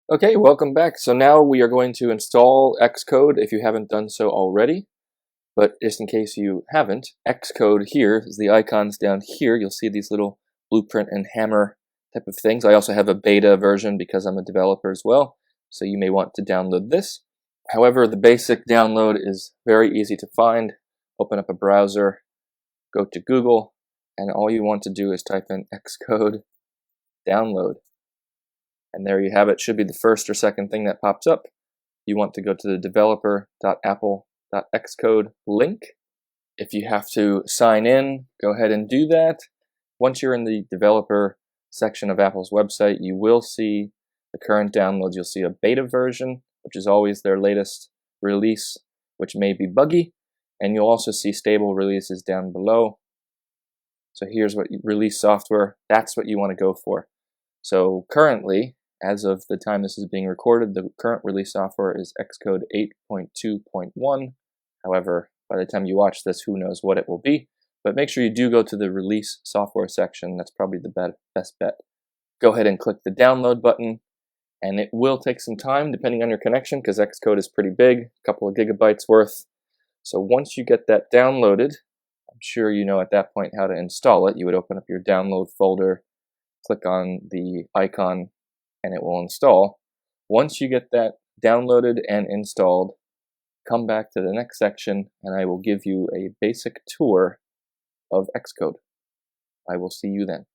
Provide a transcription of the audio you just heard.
Okay, welcome back. So now we are going to install Xcode if you haven't done so already. But just in case you haven't, Xcode here is the icons down here. You'll see these little blueprint and hammer type of things. I also have a beta version because I'm a developer as well. So you may want to download this. However, the basic download is very easy to find. Open up a browser, go to Google, and all you want to do is type in Xcode download. And there you have it. Should be the first or second thing that pops up. You want to go to the developer.apple.xcode link. If you have to sign in, go ahead and do that. Once you're in the developer section of Apple's website, you will see the current downloads. You'll see a beta version, which is always their latest release, which may be buggy. And you'll also see stable releases down below. So here's what release software. That's what you want to go for. So currently, as of the time this is being recorded, the current release software is Xcode 8.2.1. However, by the time you watch this, who knows what it will be. But make sure you do go to the release software section. That's probably the best bet. Go ahead and click the download button. And it will take some time depending on your connection because Xcode is pretty big, a couple of gigabytes worth. So once you get that downloaded, I'm sure you know at that point how to install it. You would open up your download folder, click on the icon, and it will install. Once you get that downloaded and installed, come back to the next section and I will give you a basic tour of Xcode. I will see you then.